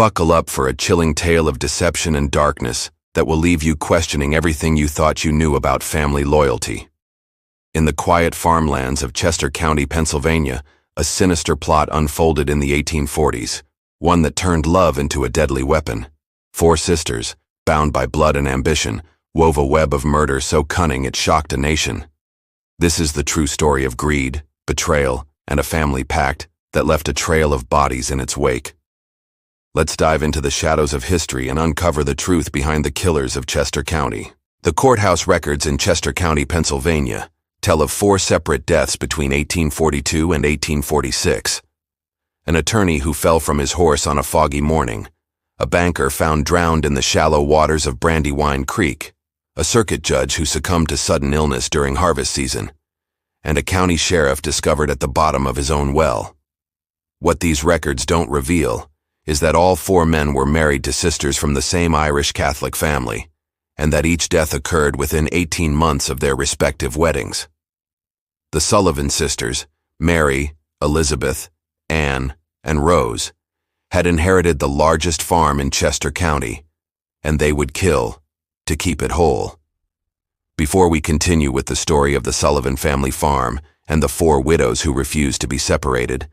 Buckle up for a chilling tale of deception and darkness that will leave you questioning everything you thought you knew about family loyalty. In the quiet farmlands of Chester County, Pennsylvania, a sinister plot unfolded in the 1840s, one that turned love into a deadly weapon. Four sisters, bound by blood and ambition, wove a web of murder so cunning it shocked a nation. This is the true story of greed, betrayal, and a family pact that left a trail of bodies in its wake. Let's dive into the shadows of history and uncover the truth behind the killers of Chester County. The courthouse records in Chester County, Pennsylvania, tell of 4 separate deaths between 1842 and 1846. An attorney who fell from his horse on a foggy morning, a banker found drowned in the shallow waters of Brandywine Creek, a circuit judge who succumbed to sudden illness during harvest season, and a county sheriff discovered at the bottom of his own well. What these records don't reveal is that all 4 men were married to sisters from the same Irish Catholic family, and that each death occurred within 18 months of their respective weddings. The Sullivan sisters, Mary, Elizabeth, Anne, and Rose, had inherited the largest farm in Chester County, and they would kill to keep it whole. Before we continue with the story of the Sullivan family farm and the 4 widows who refused to be separated,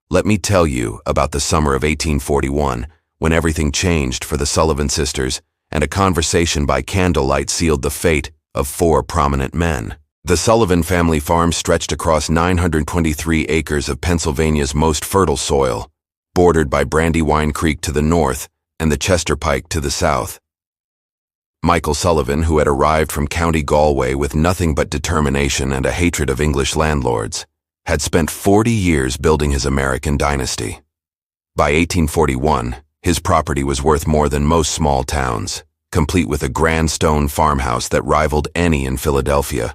let me tell you about the summer of 1841, when everything changed for the Sullivan sisters, and a conversation by candlelight sealed the fate of 4 prominent men. The Sullivan family farm stretched across 923 acres of Pennsylvania's most fertile soil, bordered by Brandywine Creek to the north and the Chester Pike to the south. Michael Sullivan, who had arrived from County Galway with nothing but determination and a hatred of English landlords, had spent 40 years building his American dynasty. By 1841, his property was worth more than most small towns, complete with a grand stone farmhouse that rivaled any in Philadelphia,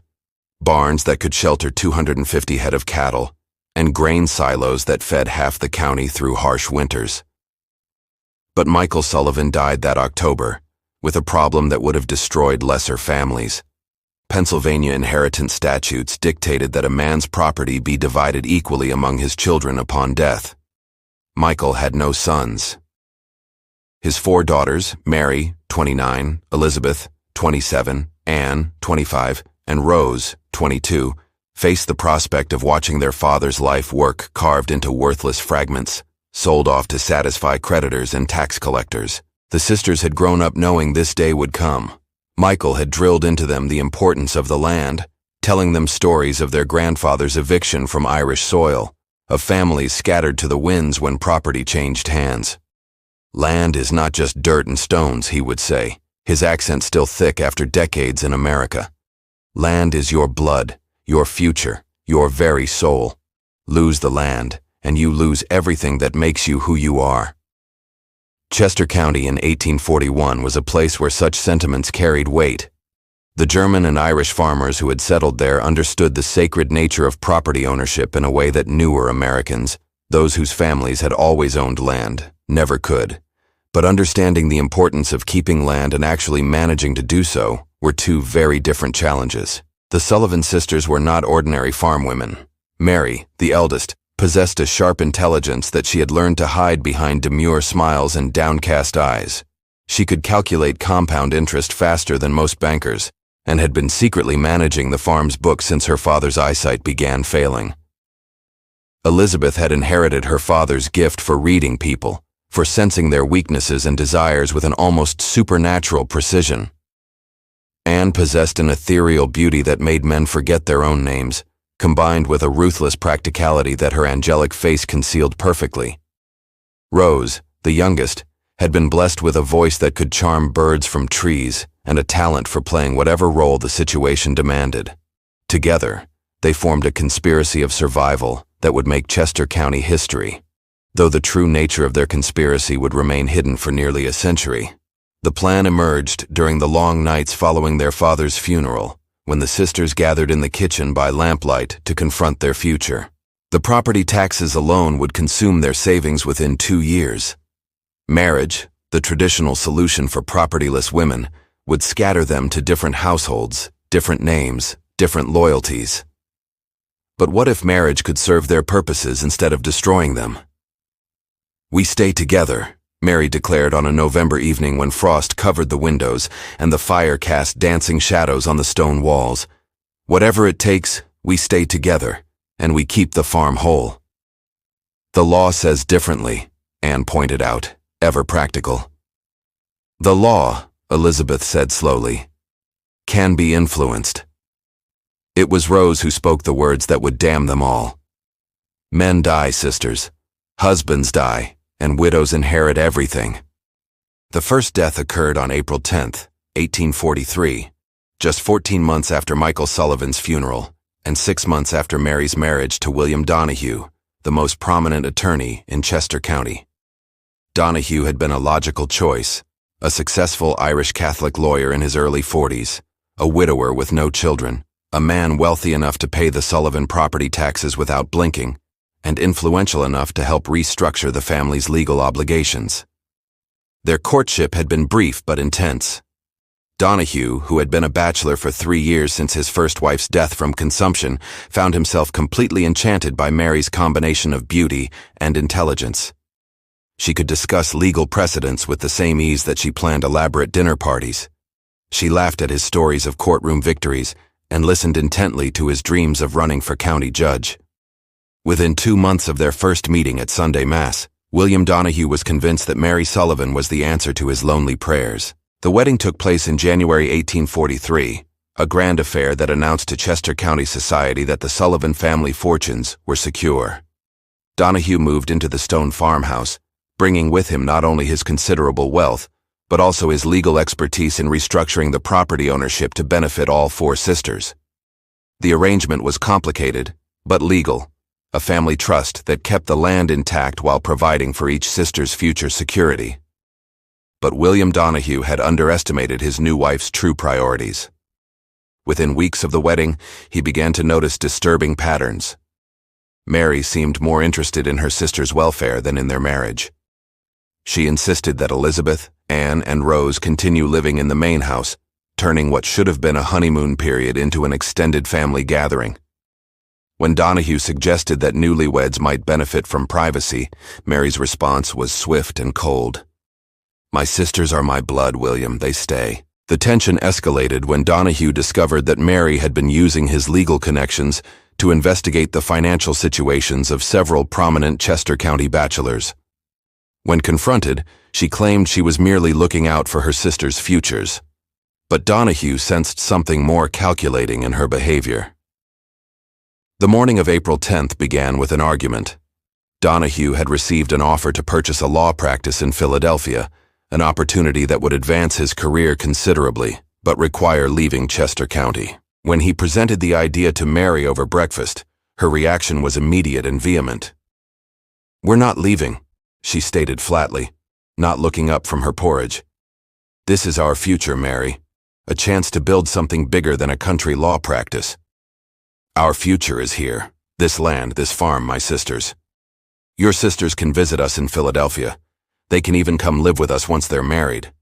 barns that could shelter 250 head of cattle, and grain silos that fed half the county through harsh winters. But Michael Sullivan died that October, with a problem that would have destroyed lesser families. Pennsylvania inheritance statutes dictated that a man's property be divided equally among his children upon death. Michael had no sons. His 4 daughters, Mary, 29, Elizabeth, 27, Anne, 25, and Rose, 22, faced the prospect of watching their father's life work carved into worthless fragments, sold off to satisfy creditors and tax collectors. The sisters had grown up knowing this day would come. Michael had drilled into them the importance of the land, telling them stories of their grandfather's eviction from Irish soil, of families scattered to the winds when property changed hands. Land is not just dirt and stones, he would say, his accent still thick after decades in America. Land is your blood, your future, your very soul. Lose the land, and you lose everything that makes you who you are. Chester County in 1841 was a place where such sentiments carried weight. The German and Irish farmers who had settled there understood the sacred nature of property ownership in a way that newer Americans, those whose families had always owned land, never could. But understanding the importance of keeping land and actually managing to do so were 2 very different challenges. The Sullivan sisters were not ordinary farm women. Mary, the eldest, possessed a sharp intelligence that she had learned to hide behind demure smiles and downcast eyes. She could calculate compound interest faster than most bankers, and had been secretly managing the farm's books since her father's eyesight began failing. Elizabeth had inherited her father's gift for reading people, for sensing their weaknesses and desires with an almost supernatural precision. Anne possessed an ethereal beauty that made men forget their own names, combined with a ruthless practicality that her angelic face concealed perfectly. Rose, the youngest, had been blessed with a voice that could charm birds from trees and a talent for playing whatever role the situation demanded. Together, they formed a conspiracy of survival that would make Chester County history, though the true nature of their conspiracy would remain hidden for nearly a century. The plan emerged during the long nights following their father's funeral, when the sisters gathered in the kitchen by lamplight to confront their future. The property taxes alone would consume their savings within 2 years. Marriage, the traditional solution for propertyless women, would scatter them to different households, different names, different loyalties. But what if marriage could serve their purposes instead of destroying them? "We stay together," Mary declared on a November evening when frost covered the windows and the fire cast dancing shadows on the stone walls. "Whatever it takes, we stay together, and we keep the farm whole." "The law says differently," Anne pointed out, ever practical. "The law," Elizabeth said slowly, "can be influenced." It was Rose who spoke the words that would damn them all. "Men die, sisters. Husbands die, and widows inherit everything." The first death occurred on April 10th, 1843, just 14 months after Michael Sullivan's funeral, and 6 months after Mary's marriage to William Donahue, the most prominent attorney in Chester County. Donahue had been a logical choice, a successful Irish Catholic lawyer in his early 40s, a widower with no children, a man wealthy enough to pay the Sullivan property taxes without blinking, and influential enough to help restructure the family's legal obligations. Their courtship had been brief but intense. Donahue, who had been a bachelor for 3 years since his first wife's death from consumption, found himself completely enchanted by Mary's combination of beauty and intelligence. She could discuss legal precedents with the same ease that she planned elaborate dinner parties. She laughed at his stories of courtroom victories and listened intently to his dreams of running for county judge. Within 2 months of their first meeting at Sunday Mass, William Donahue was convinced that Mary Sullivan was the answer to his lonely prayers. The wedding took place in January 1843, a grand affair that announced to Chester County society that the Sullivan family fortunes were secure. Donahue moved into the stone farmhouse, bringing with him not only his considerable wealth, but also his legal expertise in restructuring the property ownership to benefit all 4 sisters. The arrangement was complicated, but legal, a family trust that kept the land intact while providing for each sister's future security. But William Donahue had underestimated his new wife's true priorities. Within weeks of the wedding, he began to notice disturbing patterns. Mary seemed more interested in her sister's welfare than in their marriage. She insisted that Elizabeth, Anne, and Rose continue living in the main house, turning what should have been a honeymoon period into an extended family gathering. When Donahue suggested that newlyweds might benefit from privacy, Mary's response was swift and cold. "My sisters are my blood, William, they stay." The tension escalated when Donahue discovered that Mary had been using his legal connections to investigate the financial situations of several prominent Chester County bachelors. When confronted, she claimed she was merely looking out for her sisters' futures. But Donahue sensed something more calculating in her behavior. The morning of April 10th began with an argument. Donahue had received an offer to purchase a law practice in Philadelphia, an opportunity that would advance his career considerably, but require leaving Chester County. When he presented the idea to Mary over breakfast, her reaction was immediate and vehement. "We're not leaving," she stated flatly, not looking up from her porridge. "This is our future, Mary, a chance to build something bigger than a country law practice. Our future is here, this land, this farm, my sisters. Your sisters can visit us in Philadelphia. They can even come live with us once they're married."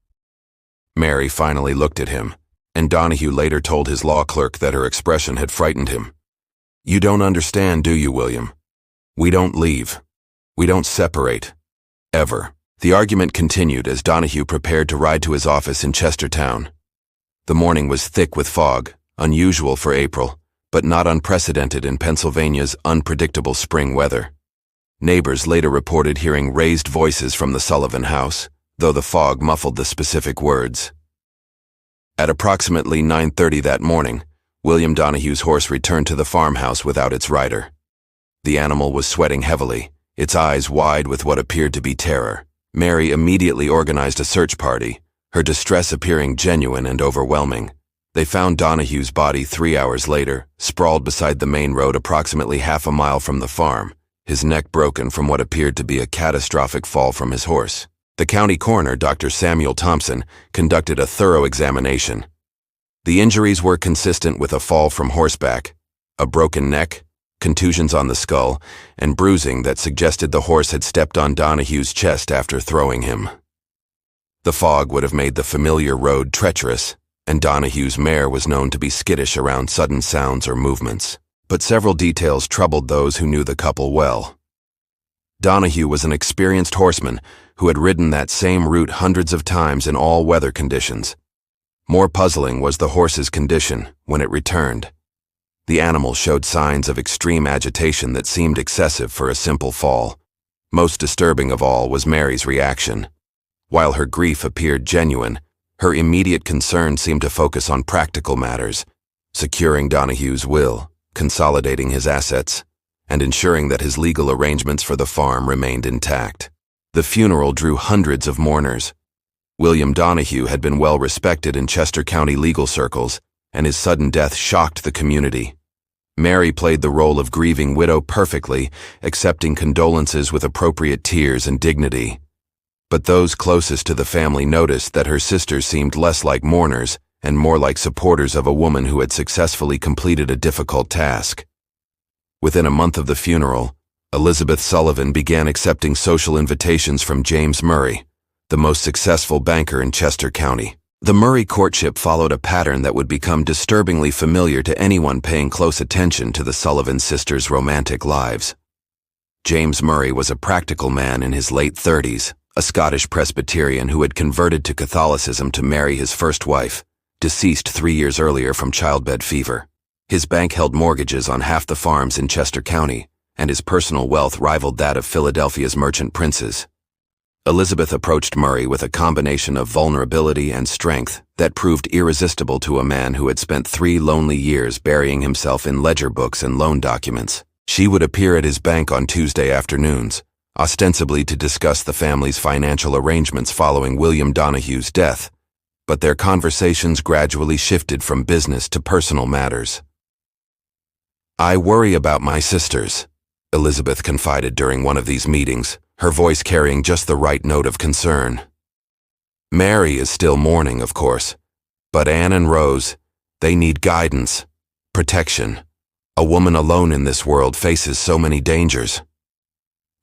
Mary finally looked at him, and Donahue later told his law clerk that her expression had frightened him. "You don't understand, do you, William? We don't leave. We don't separate. Ever." The argument continued as Donahue prepared to ride to his office in Chestertown. The morning was thick with fog, unusual for April, but not unprecedented in Pennsylvania's unpredictable spring weather. Neighbors later reported hearing raised voices from the Sullivan house, though the fog muffled the specific words. At approximately 9:30 that morning, William Donahue's horse returned to the farmhouse without its rider. The animal was sweating heavily, its eyes wide with what appeared to be terror. Mary immediately organized a search party, her distress appearing genuine and overwhelming. They found Donahue's body 3 hours later, sprawled beside the main road approximately half a mile from the farm, his neck broken from what appeared to be a catastrophic fall from his horse. The county coroner, Dr. Samuel Thompson, conducted a thorough examination. The injuries were consistent with a fall from horseback, a broken neck, contusions on the skull, and bruising that suggested the horse had stepped on Donahue's chest after throwing him. The fog would have made the familiar road treacherous, and Donahue's mare was known to be skittish around sudden sounds or movements. But several details troubled those who knew the couple well. Donahue was an experienced horseman who had ridden that same route hundreds of times in all weather conditions. More puzzling was the horse's condition when it returned. The animal showed signs of extreme agitation that seemed excessive for a simple fall. Most disturbing of all was Mary's reaction. While her grief appeared genuine, her immediate concern seemed to focus on practical matters, securing Donahue's will, consolidating his assets, and ensuring that his legal arrangements for the farm remained intact. The funeral drew hundreds of mourners. William Donahue had been well respected in Chester County legal circles, and his sudden death shocked the community. Mary played the role of grieving widow perfectly, accepting condolences with appropriate tears and dignity. But those closest to the family noticed that her sisters seemed less like mourners and more like supporters of a woman who had successfully completed a difficult task. Within a month of the funeral, Elizabeth Sullivan began accepting social invitations from James Murray, the most successful banker in Chester County. The Murray courtship followed a pattern that would become disturbingly familiar to anyone paying close attention to the Sullivan sisters' romantic lives. James Murray was a practical man in his late 30s, a Scottish Presbyterian who had converted to Catholicism to marry his first wife, deceased 3 years earlier from childbed fever. His bank held mortgages on half the farms in Chester County, and his personal wealth rivaled that of Philadelphia's merchant princes. Elizabeth approached Murray with a combination of vulnerability and strength that proved irresistible to a man who had spent 3 lonely years burying himself in ledger books and loan documents. She would appear at his bank on Tuesday afternoons, ostensibly to discuss the family's financial arrangements following William Donahue's death, but their conversations gradually shifted from business to personal matters. "I worry about my sisters," Elizabeth confided during one of these meetings, her voice carrying just the right note of concern. "Mary is still mourning, of course, but Anne and Rose, they need guidance, protection. A woman alone in this world faces so many dangers."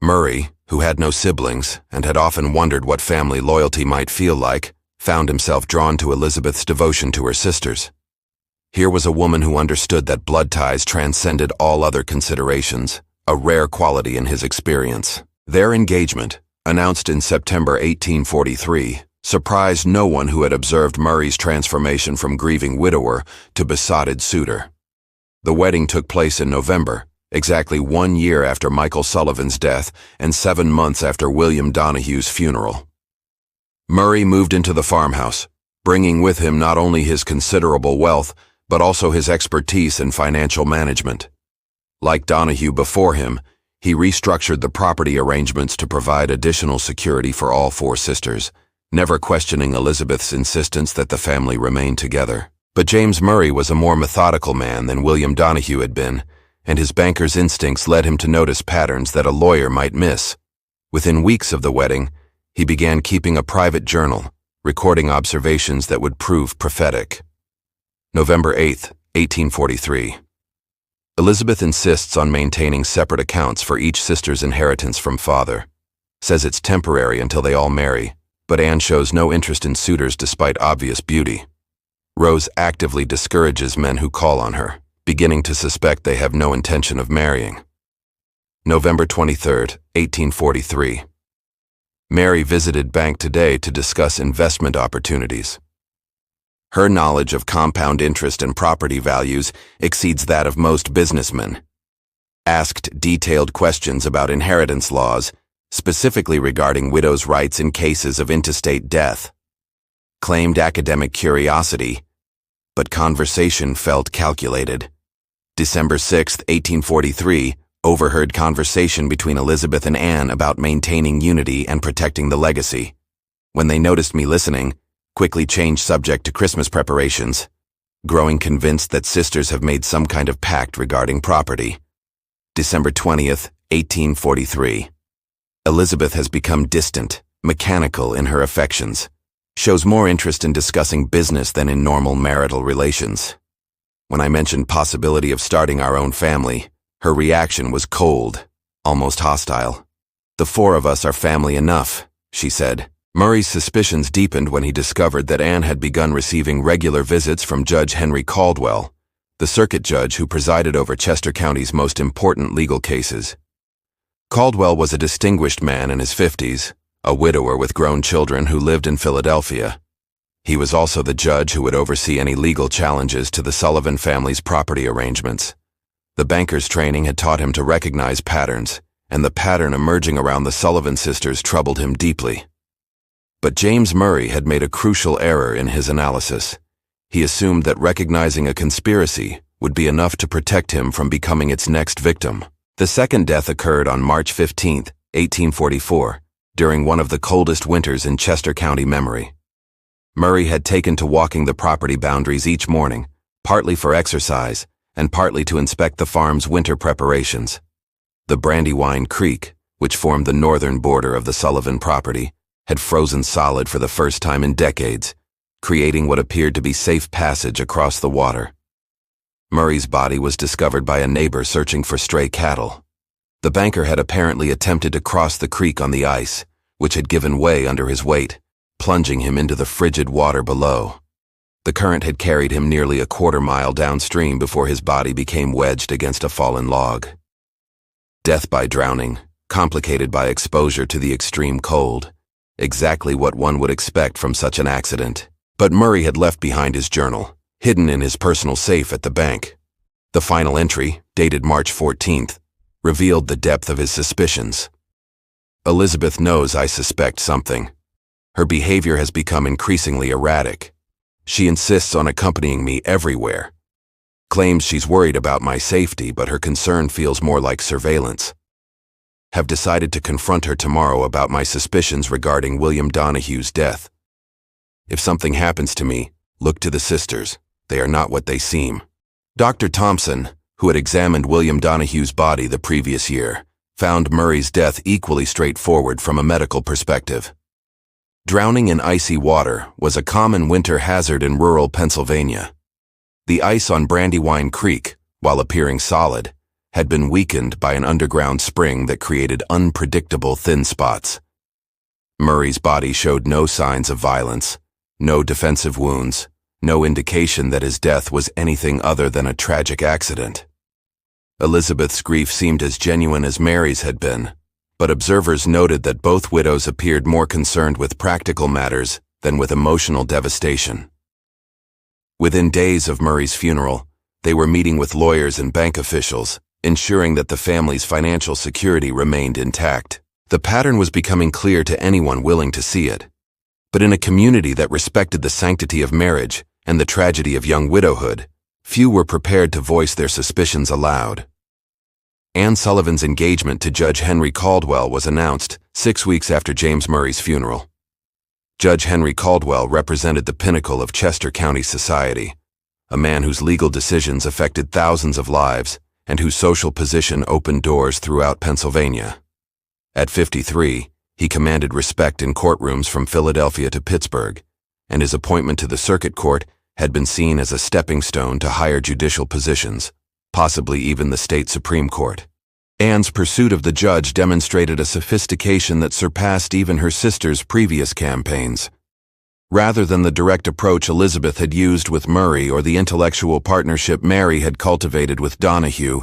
Murray, who had no siblings and had often wondered what family loyalty might feel like, found himself drawn to Elizabeth's devotion to her sisters. Here was a woman who understood that blood ties transcended all other considerations, a rare quality in his experience. Their engagement, announced in September 1843, surprised no one who had observed Murray's transformation from grieving widower to besotted suitor. The wedding took place in November, exactly 1 year after Michael Sullivan's death and 7 months after William Donahue's funeral. Murray moved into the farmhouse, bringing with him not only his considerable wealth, but also his expertise in financial management. Like Donahue before him, he restructured the property arrangements to provide additional security for all 4 sisters, never questioning Elizabeth's insistence that the family remain together. But James Murray was a more methodical man than William Donahue had been, and his banker's instincts led him to notice patterns that a lawyer might miss. Within weeks of the wedding, he began keeping a private journal, recording observations that would prove prophetic. November 8, 1843. Elizabeth insists on maintaining separate accounts for each sister's inheritance from father. Says it's temporary until they all marry, but Anne shows no interest in suitors despite obvious beauty. Rose actively discourages men who call on her, beginning to suspect they have no intention of marrying. November 23, 1843. Mary visited bank today to discuss investment opportunities. Her knowledge of compound interest and property values exceeds that of most businessmen. Asked detailed questions about inheritance laws, specifically regarding widows' rights in cases of intestate death. Claimed academic curiosity, but conversation felt calculated. December 6, 1843, overheard conversation between Elizabeth and Anne about maintaining unity and protecting the legacy. When they noticed me listening, quickly changed subject to Christmas preparations, growing convinced that sisters have made some kind of pact regarding property. December 20th, 1843. Elizabeth has become distant, mechanical in her affections, shows more interest in discussing business than in normal marital relations. When I mentioned possibility of starting our own family, her reaction was cold, almost hostile. "The 4 of us are family enough," she said. Murray's suspicions deepened when he discovered that Anne had begun receiving regular visits from Judge Henry Caldwell, the circuit judge who presided over Chester County's most important legal cases. Caldwell was a distinguished man in his 50s, a widower with grown children who lived in Philadelphia. He was also the judge who would oversee any legal challenges to the Sullivan family's property arrangements. The banker's training had taught him to recognize patterns, and the pattern emerging around the Sullivan sisters troubled him deeply. But James Murray had made a crucial error in his analysis. He assumed that recognizing a conspiracy would be enough to protect him from becoming its next victim. The second death occurred on March 15, 1844, during one of the coldest winters in Chester County memory. Murray had taken to walking the property boundaries each morning, partly for exercise and partly to inspect the farm's winter preparations. The Brandywine Creek, which formed the northern border of the Sullivan property, had frozen solid for the first time in decades, creating what appeared to be safe passage across the water. Murray's body was discovered by a neighbor searching for stray cattle. The banker had apparently attempted to cross the creek on the ice, which had given way under his weight, plunging him into the frigid water below. The current had carried him nearly a quarter-mile downstream before his body became wedged against a fallen log. Death by drowning, complicated by exposure to the extreme cold. Exactly what one would expect from such an accident. But Murray had left behind his journal, hidden in his personal safe at the bank. The final entry, dated March 14th, revealed the depth of his suspicions. Elizabeth knows I suspect something. Her behavior has become increasingly erratic. She insists on accompanying me everywhere. Claims she's worried about my safety, but her concern feels more like surveillance. Have decided to confront her tomorrow about my suspicions regarding William Donahue's death. If something happens to me, look to the sisters. They are not what they seem. Dr. Thompson, who had examined William Donahue's body the previous year, found Murray's death equally straightforward from a medical perspective. Drowning in icy water was a common winter hazard in rural Pennsylvania. The ice on Brandywine Creek, while appearing solid, had been weakened by an underground spring that created unpredictable thin spots. Murray's body showed no signs of violence, no defensive wounds, no indication that his death was anything other than a tragic accident. Elizabeth's grief seemed as genuine as Mary's had been, but observers noted that both widows appeared more concerned with practical matters than with emotional devastation. Within days of Murray's funeral, they were meeting with lawyers and bank officials, ensuring that the family's financial security remained intact. The pattern was becoming clear to anyone willing to see it. But in a community that respected the sanctity of marriage and the tragedy of young widowhood, few were prepared to voice their suspicions aloud. Anne Sullivan's engagement to Judge Henry Caldwell was announced 6 weeks after James Murray's funeral. Judge Henry Caldwell represented the pinnacle of Chester County society, a man whose legal decisions affected thousands of lives and whose social position opened doors throughout Pennsylvania. At 53, he commanded respect in courtrooms from Philadelphia to Pittsburgh, and his appointment to the circuit court had been seen as a stepping stone to higher judicial positions, possibly even the state Supreme Court. Anne's pursuit of the judge demonstrated a sophistication that surpassed even her sister's previous campaigns. Rather than the direct approach Elizabeth had used with Murray or the intellectual partnership Mary had cultivated with Donahue,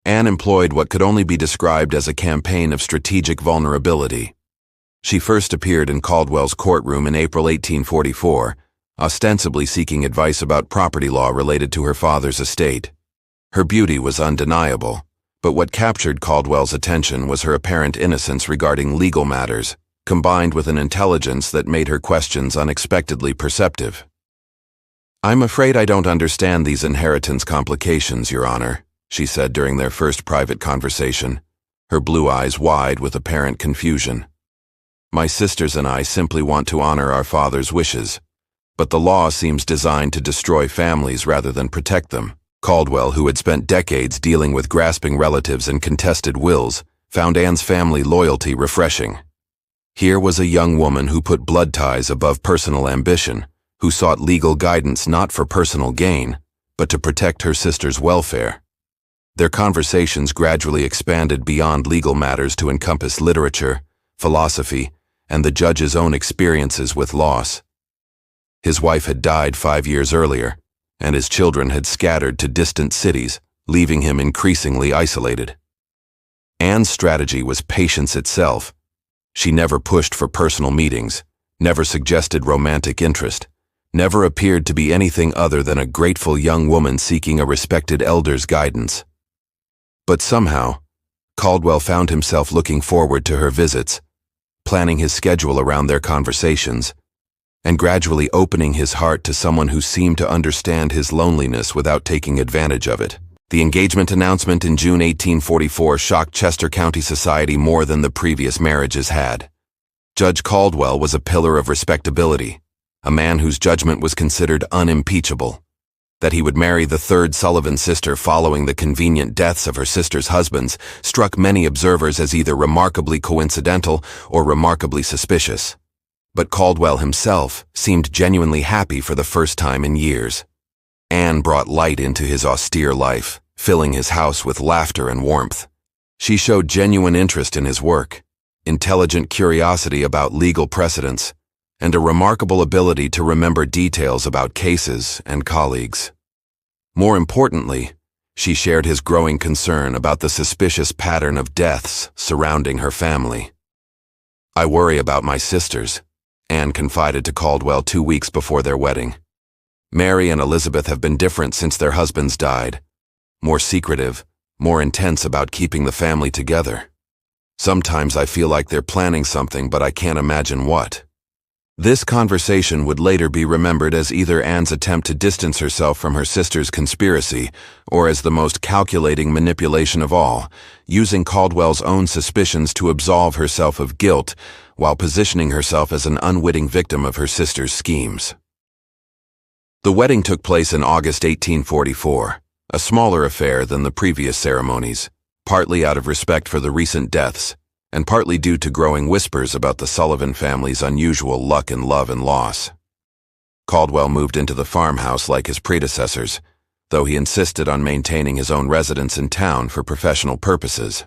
Anne employed what could only be described as a campaign of strategic vulnerability. She first appeared in Caldwell's courtroom in April 1844, ostensibly seeking advice about property law related to her father's estate. Her beauty was undeniable, but what captured Caldwell's attention was her apparent innocence regarding legal matters, combined with an intelligence that made her questions unexpectedly perceptive. "I'm afraid I don't understand these inheritance complications, Your Honor," she said during their first private conversation, her blue eyes wide with apparent confusion. "My sisters and I simply want to honor our father's wishes, but the law seems designed to destroy families rather than protect them." Caldwell, who had spent decades dealing with grasping relatives and contested wills, found Anne's family loyalty refreshing. Here was a young woman who put blood ties above personal ambition, who sought legal guidance not for personal gain, but to protect her sister's welfare. Their conversations gradually expanded beyond legal matters to encompass literature, philosophy, and the judge's own experiences with loss. His wife had died 5 years earlier, and his children had scattered to distant cities, leaving him increasingly isolated. Anne's strategy was patience itself. She never pushed for personal meetings, never suggested romantic interest, never appeared to be anything other than a grateful young woman seeking a respected elder's guidance. But somehow, Caldwell found himself looking forward to her visits, planning his schedule around their conversations, and gradually opening his heart to someone who seemed to understand his loneliness without taking advantage of it. The engagement announcement in June 1844 shocked Chester County society more than the previous marriages had. Judge Caldwell was a pillar of respectability, a man whose judgment was considered unimpeachable. That he would marry the third Sullivan sister following the convenient deaths of her sister's husbands struck many observers as either remarkably coincidental or remarkably suspicious. But Caldwell himself seemed genuinely happy for the first time in years. Anne brought light into his austere life, filling his house with laughter and warmth. She showed genuine interest in his work, intelligent curiosity about legal precedents, and a remarkable ability to remember details about cases and colleagues. More importantly, she shared his growing concern about the suspicious pattern of deaths surrounding her family. "I worry about my sisters," Anne confided to Caldwell 2 weeks before their wedding. "Mary and Elizabeth have been different since their husbands died, more secretive, more intense about keeping the family together. Sometimes I feel like they're planning something, but I can't imagine what." This conversation would later be remembered as either Anne's attempt to distance herself from her sister's conspiracy or as the most calculating manipulation of all, using Caldwell's own suspicions to absolve herself of guilt while positioning herself as an unwitting victim of her sister's schemes. The wedding took place in August 1844, a smaller affair than the previous ceremonies, partly out of respect for the recent deaths, and partly due to growing whispers about the Sullivan family's unusual luck in love and loss. Caldwell moved into the farmhouse like his predecessors, though he insisted on maintaining his own residence in town for professional purposes.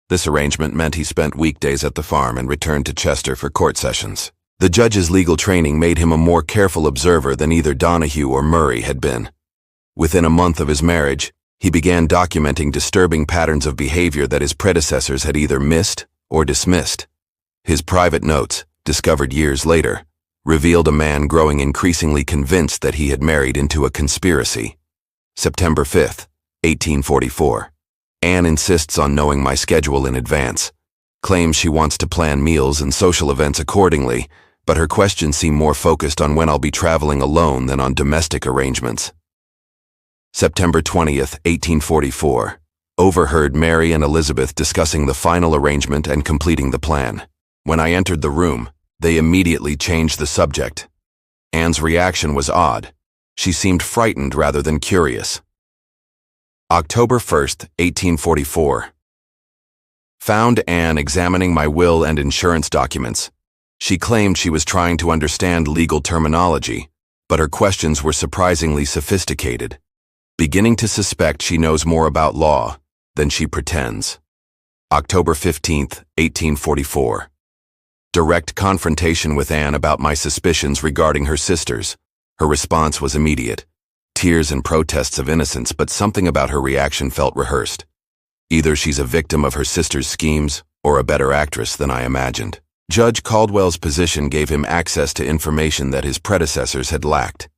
This arrangement meant he spent weekdays at the farm and returned to Chester for court sessions. The judge's legal training made him a more careful observer than either Donahue or Murray had been. Within a month of his marriage, he began documenting disturbing patterns of behavior that his predecessors had either missed or dismissed. His private notes, discovered years later, revealed a man growing increasingly convinced that he had married into a conspiracy. September 5, 1844. Anne insists on knowing my schedule in advance, claims she wants to plan meals and social events accordingly, but her questions seem more focused on when I'll be traveling alone than on domestic arrangements. September 20th, 1844. Overheard Mary and Elizabeth discussing the final arrangement and completing the plan. When I entered the room, they immediately changed the subject. Anne's reaction was odd. She seemed frightened rather than curious. October 1st, 1844. Found Anne examining my will and insurance documents. She claimed she was trying to understand legal terminology, but her questions were surprisingly sophisticated. Beginning to suspect she knows more about law than she pretends. October 15th, 1844. Direct confrontation with Anne about my suspicions regarding her sisters. Her response was immediate. Tears and protests of innocence, but something about her reaction felt rehearsed. Either she's a victim of her sister's schemes or a better actress than I imagined. Judge Caldwell's position gave him access to information that his predecessors had lacked.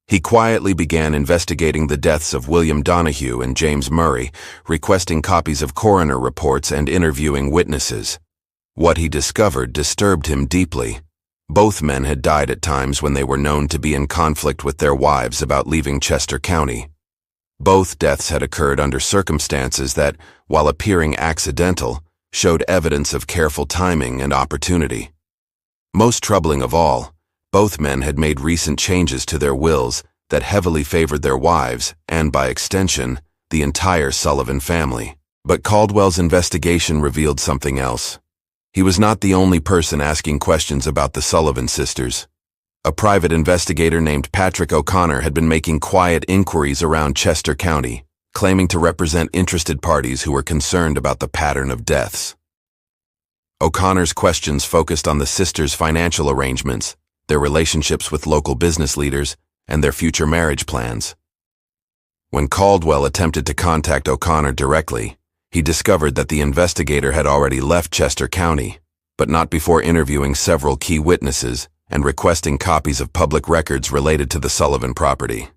He quietly began investigating the deaths of William Donahue and James Murray, requesting copies of coroner reports and interviewing witnesses. What he discovered disturbed him deeply. Both men had died at times when they were known to be in conflict with their wives about leaving Chester County. Both deaths had occurred under circumstances that, while appearing accidental, showed evidence of careful timing and opportunity. Most troubling of all, both men had made recent changes to their wills that heavily favored their wives and, by extension, the entire Sullivan family. But Caldwell's investigation revealed something else. He was not the only person asking questions about the Sullivan sisters. A private investigator named Patrick O'Connor had been making quiet inquiries around Chester County, claiming to represent interested parties who were concerned about the pattern of deaths. O'Connor's questions focused on the sisters' financial arrangements, their relationships with local business leaders, and their future marriage plans. When Caldwell attempted to contact O'Connor directly, he discovered that the investigator had already left Chester County, but not before interviewing several key witnesses and requesting copies of public records related to the Sullivan property.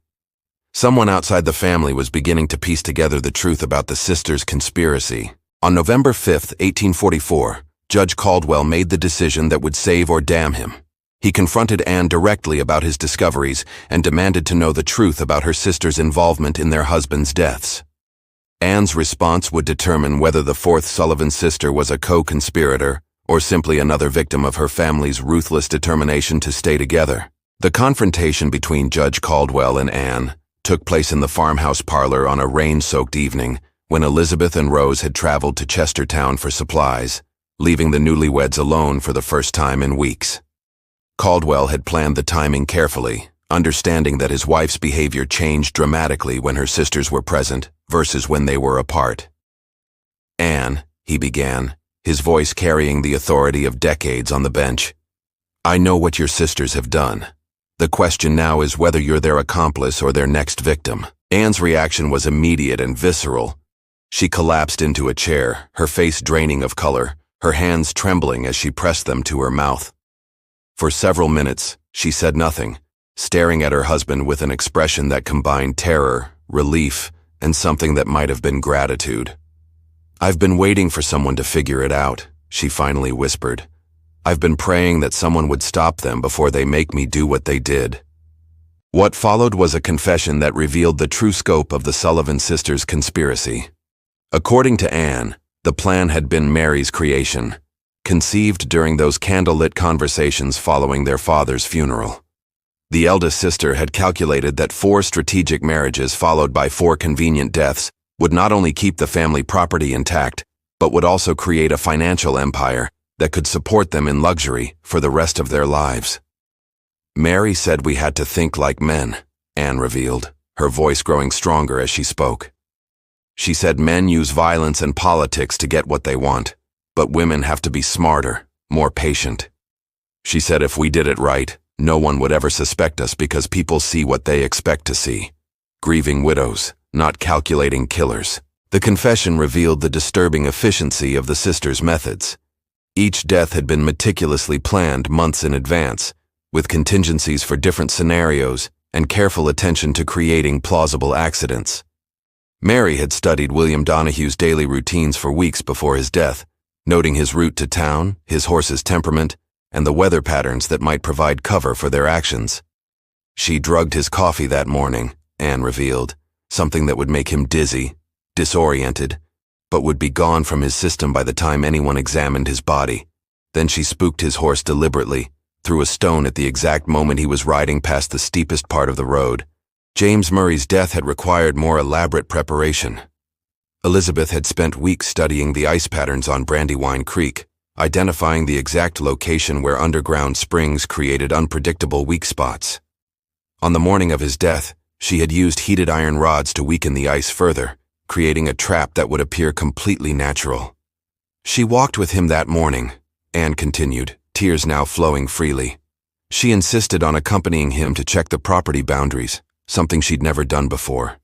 Someone outside the family was beginning to piece together the truth about the sisters' conspiracy. On November 5, 1844, Judge Caldwell made the decision that would save or damn him. He confronted Anne directly about his discoveries and demanded to know the truth about her sisters' involvement in their husbands' deaths. Anne's response would determine whether the fourth Sullivan sister was a co-conspirator or simply another victim of her family's ruthless determination to stay together. The confrontation between Judge Caldwell and Anne took place in the farmhouse parlor on a rain-soaked evening when Elizabeth and Rose had traveled to Chestertown for supplies, leaving the newlyweds alone for the first time in weeks. Caldwell had planned the timing carefully, understanding that his wife's behavior changed dramatically when her sisters were present versus when they were apart. "Anne," he began, his voice carrying the authority of decades on the bench, "I know what your sisters have done. The question now is whether you're their accomplice or their next victim." Anne's reaction was immediate and visceral. She collapsed into a chair, her face draining of color, her hands trembling as she pressed them to her mouth. For several minutes, she said nothing, staring at her husband with an expression that combined terror, relief, and something that might have been gratitude. "I've been waiting for someone to figure it out," she finally whispered. "I've been praying that someone would stop them before they make me do what they did." What followed was a confession that revealed the true scope of the Sullivan sisters' conspiracy. According to Anne, the plan had been Mary's creation, conceived during those candlelit conversations following their father's funeral. The eldest sister had calculated that 4 strategic marriages followed by 4 convenient deaths would not only keep the family property intact, but would also create a financial empire that could support them in luxury for the rest of their lives. "Mary said we had to think like men," Anne revealed, her voice growing stronger as she spoke. "She said men use violence and politics to get what they want, but women have to be smarter, more patient. She said if we did it right, no one would ever suspect us because people see what they expect to see. Grieving widows, not calculating killers." The confession revealed the disturbing efficiency of the sisters' methods. Each death had been meticulously planned months in advance, with contingencies for different scenarios and careful attention to creating plausible accidents. Mary had studied William Donahue's daily routines for weeks before his death, noting his route to town, his horse's temperament, and the weather patterns that might provide cover for their actions. She drugged his coffee that morning, Anne revealed, something that would make him dizzy, disoriented, but would be gone from his system by the time anyone examined his body. Then she spooked his horse deliberately, threw a stone at the exact moment he was riding past the steepest part of the road. James Murray's death had required more elaborate preparation. Elizabeth had spent weeks studying the ice patterns on Brandywine Creek, identifying the exact location where underground springs created unpredictable weak spots. On the morning of his death, she had used heated iron rods to weaken the ice further, creating a trap that would appear completely natural. "She walked with him that morning," Anne continued, tears now flowing freely. "She insisted on accompanying him to check the property boundaries, something she'd never done before.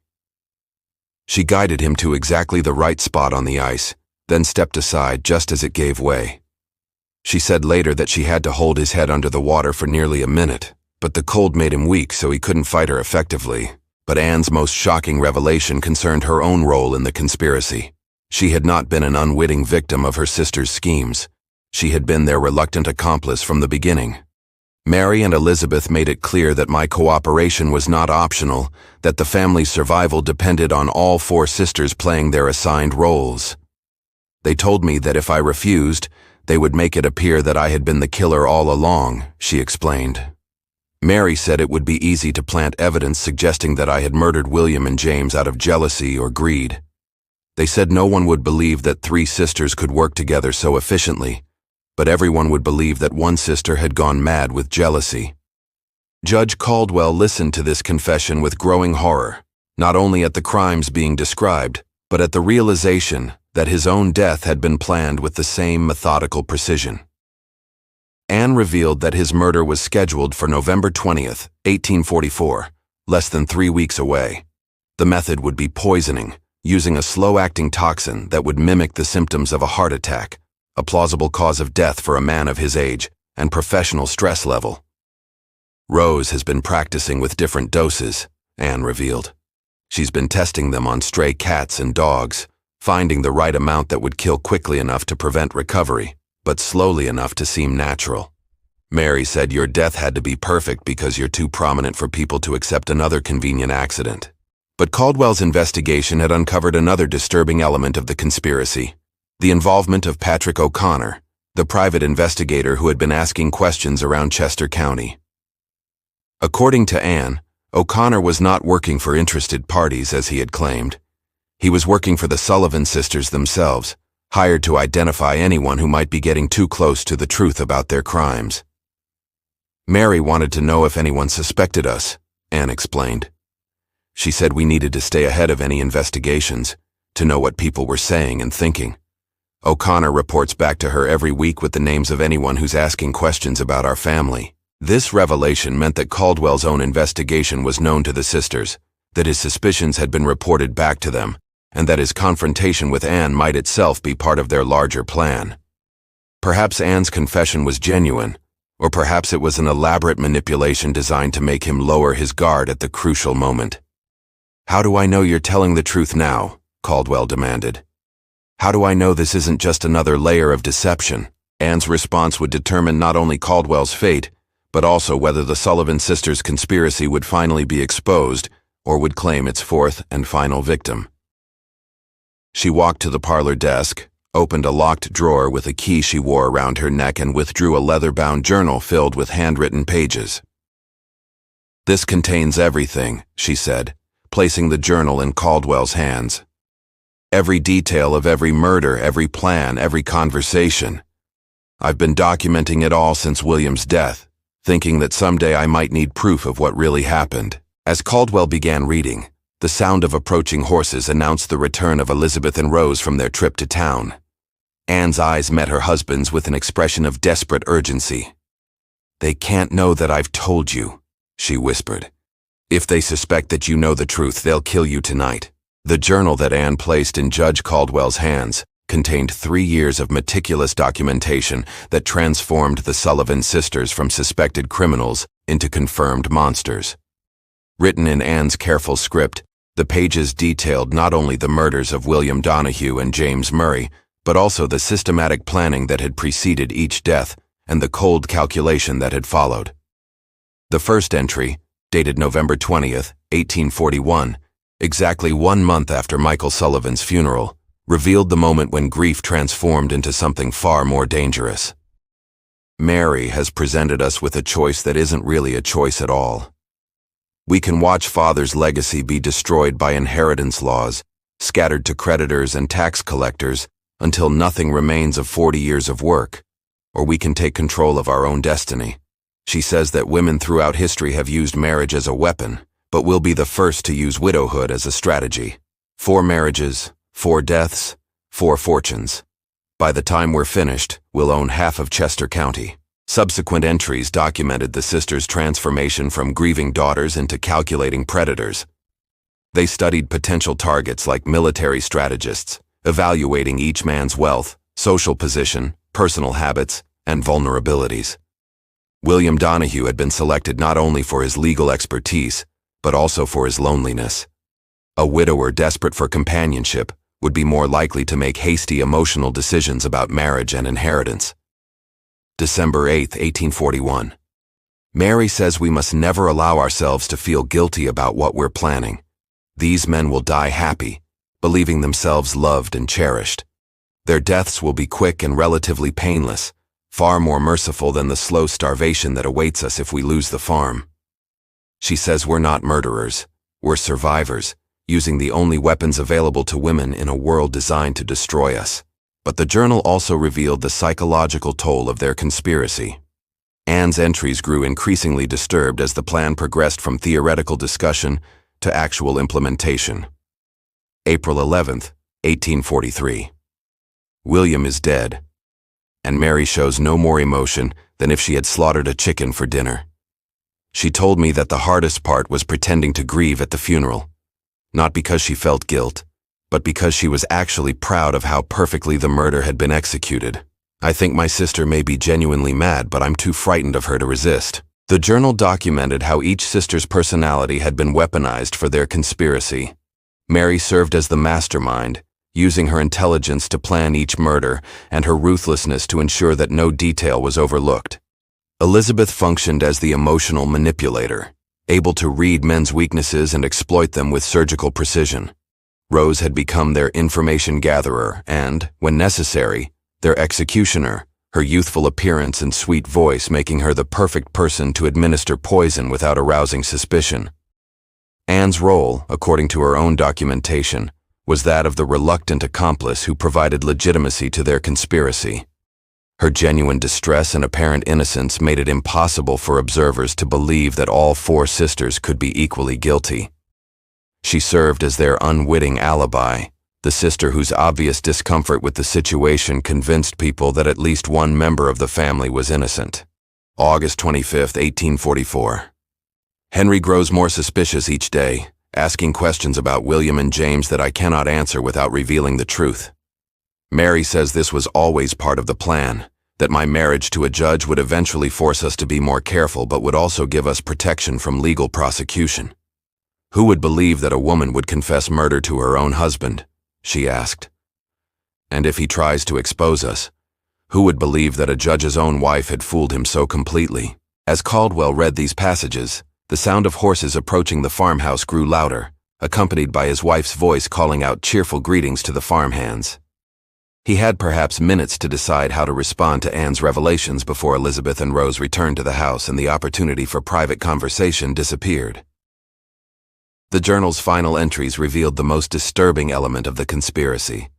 She guided him to exactly the right spot on the ice, then stepped aside just as it gave way. She said later that she had to hold his head under the water for nearly a minute, but the cold made him weak so he couldn't fight her effectively. But Anne's most shocking revelation concerned her own role in the conspiracy. She had not been an unwitting victim of her sister's schemes. She had been their reluctant accomplice from the beginning. Mary and Elizabeth made it clear that my cooperation was not optional, that the family's survival depended on all 4 sisters playing their assigned roles. They told me that if I refused, they would make it appear that I had been the killer all along, she explained. Mary said it would be easy to plant evidence suggesting that I had murdered William and James out of jealousy or greed. They said no one would believe that 3 sisters could work together so efficiently, but everyone would believe that one sister had gone mad with jealousy. Judge Caldwell listened to this confession with growing horror, not only at the crimes being described, but at the realization that his own death had been planned with the same methodical precision. Anne revealed that his murder was scheduled for November 20th, 1844, less than 3 weeks away. The method would be poisoning, using a slow-acting toxin that would mimic the symptoms of a heart attack, a plausible cause of death for a man of his age and professional stress level. Rose has been practicing with different doses, Anne revealed. She's been testing them on stray cats and dogs, finding the right amount that would kill quickly enough to prevent recovery, but slowly enough to seem natural. Mary said your death had to be perfect because you're too prominent for people to accept another convenient accident. But Caldwell's investigation had uncovered another disturbing element of the conspiracy: the involvement of Patrick O'Connor, the private investigator who had been asking questions around Chester County. According to Anne, O'Connor was not working for interested parties as he had claimed. He was working for the Sullivan sisters themselves, hired to identify anyone who might be getting too close to the truth about their crimes. Mary wanted to know if anyone suspected us, Anne explained. She said we needed to stay ahead of any investigations, to know what people were saying and thinking. O'Connor reports back to her every week with the names of anyone who's asking questions about our family. This revelation meant that Caldwell's own investigation was known to the sisters, that his suspicions had been reported back to them, and that his confrontation with Anne might itself be part of their larger plan. Perhaps Anne's confession was genuine, or perhaps it was an elaborate manipulation designed to make him lower his guard at the crucial moment. "How do I know you're telling the truth now?" Caldwell demanded. "How do I know this isn't just another layer of deception?" Anne's response would determine not only Caldwell's fate, but also whether the Sullivan sisters' conspiracy would finally be exposed or would claim its fourth and final victim. She walked to the parlor desk, opened a locked drawer with a key she wore around her neck, and withdrew a leather-bound journal filled with handwritten pages. "This contains everything," she said, placing the journal in Caldwell's hands. "Every detail of every murder, every plan, every conversation. I've been documenting it all since William's death, thinking that someday I might need proof of what really happened." As Caldwell began reading, the sound of approaching horses announced the return of Elizabeth and Rose from their trip to town. Anne's eyes met her husband's with an expression of desperate urgency. "They can't know that I've told you," she whispered. "If they suspect that you know the truth, they'll kill you tonight." The journal that Anne placed in Judge Caldwell's hands contained 3 years of meticulous documentation that transformed the Sullivan sisters from suspected criminals into confirmed monsters. Written in Anne's careful script, the pages detailed not only the murders of William Donahue and James Murray, but also the systematic planning that had preceded each death and the cold calculation that had followed. The first entry, dated November 20th, 1841, exactly 1 month after Michael Sullivan's funeral, revealed the moment when grief transformed into something far more dangerous. Mary has presented us with a choice that isn't really a choice at all. We can watch Father's legacy be destroyed by inheritance laws, scattered to creditors and tax collectors until nothing remains of 40 years of work, or we can take control of our own destiny. She says that women throughout history have used marriage as a weapon, but we'll be the first to use widowhood as a strategy. 4 marriages, 4 deaths, 4 fortunes. By the time we're finished, we'll own half of Chester County. Subsequent entries documented the sisters' transformation from grieving daughters into calculating predators. They studied potential targets like military strategists, evaluating each man's wealth, social position, personal habits, and vulnerabilities. William Donahue had been selected not only for his legal expertise, but also for his loneliness. A widower desperate for companionship would be more likely to make hasty emotional decisions about marriage and inheritance. December 8, 1841. Mary says we must never allow ourselves to feel guilty about what we're planning. These men will die happy, believing themselves loved and cherished. Their deaths will be quick and relatively painless, far more merciful than the slow starvation that awaits us if we lose the farm. She says we're not murderers, we're survivors, using the only weapons available to women in a world designed to destroy us. But the journal also revealed the psychological toll of their conspiracy. Anne's entries grew increasingly disturbed as the plan progressed from theoretical discussion to actual implementation. April 11, 1843. William is dead, and Mary shows no more emotion than if she had slaughtered a chicken for dinner. She told me that the hardest part was pretending to grieve at the funeral, not because she felt guilt, but because she was actually proud of how perfectly the murder had been executed. I think my sister may be genuinely mad, but I'm too frightened of her to resist. The journal documented how each sister's personality had been weaponized for their conspiracy. Mary served as the mastermind, using her intelligence to plan each murder and her ruthlessness to ensure that no detail was overlooked. Elizabeth functioned as the emotional manipulator, able to read men's weaknesses and exploit them with surgical precision. Rose had become their information gatherer and, when necessary, their executioner, her youthful appearance and sweet voice making her the perfect person to administer poison without arousing suspicion. Anne's role, according to her own documentation, was that of the reluctant accomplice who provided legitimacy to their conspiracy. Her genuine distress and apparent innocence made it impossible for observers to believe that all four sisters could be equally guilty. She served as their unwitting alibi, the sister whose obvious discomfort with the situation convinced people that at least one member of the family was innocent. August 25, 1844. Henry grows more suspicious each day, asking questions about William and James that I cannot answer without revealing the truth. Mary says this was always part of the plan, that my marriage to a judge would eventually force us to be more careful but would also give us protection from legal prosecution. Who would believe that a woman would confess murder to her own husband? She asked. And if he tries to expose us, who would believe that a judge's own wife had fooled him so completely? As Caldwell read these passages, the sound of horses approaching the farmhouse grew louder, accompanied by his wife's voice calling out cheerful greetings to the farmhands. He had perhaps minutes to decide how to respond to Anne's revelations before Elizabeth and Rose returned to the house and the opportunity for private conversation disappeared. The journal's final entries revealed the most disturbing element of the conspiracy.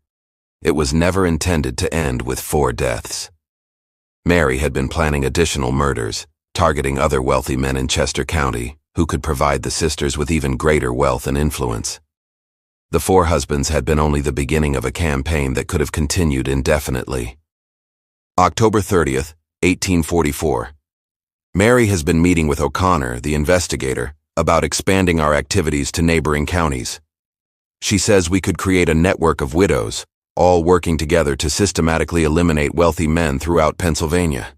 It was never intended to end with 4 deaths. Mary had been planning additional murders, targeting other wealthy men in Chester County who could provide the sisters with even greater wealth and influence. The 4 husbands had been only the beginning of a campaign that could have continued indefinitely. October 30th, 1844. Mary has been meeting with O'Connor, the investigator, about expanding our activities to neighboring counties. She says we could create a network of widows, all working together to systematically eliminate wealthy men throughout Pennsylvania.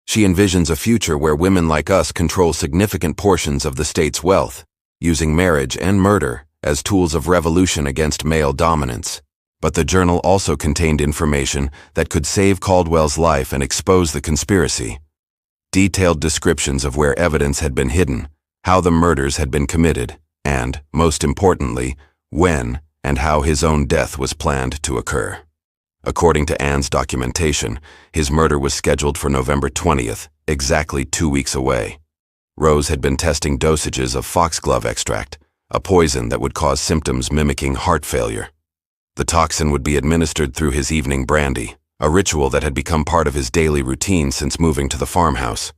She envisions a future where women like us control significant portions of the state's wealth, using marriage and murder as tools of revolution against male dominance. But the journal also contained information that could save Caldwell's life and expose the conspiracy. Detailed descriptions of where evidence had been hidden, how the murders had been committed, and, most importantly, when and how his own death was planned to occur. According to Anne's documentation, his murder was scheduled for November 20th, exactly 2 weeks away. Rose had been testing dosages of foxglove extract, a poison that would cause symptoms mimicking heart failure. The toxin would be administered through his evening brandy, a ritual that had become part of his daily routine since moving to the farmhouse.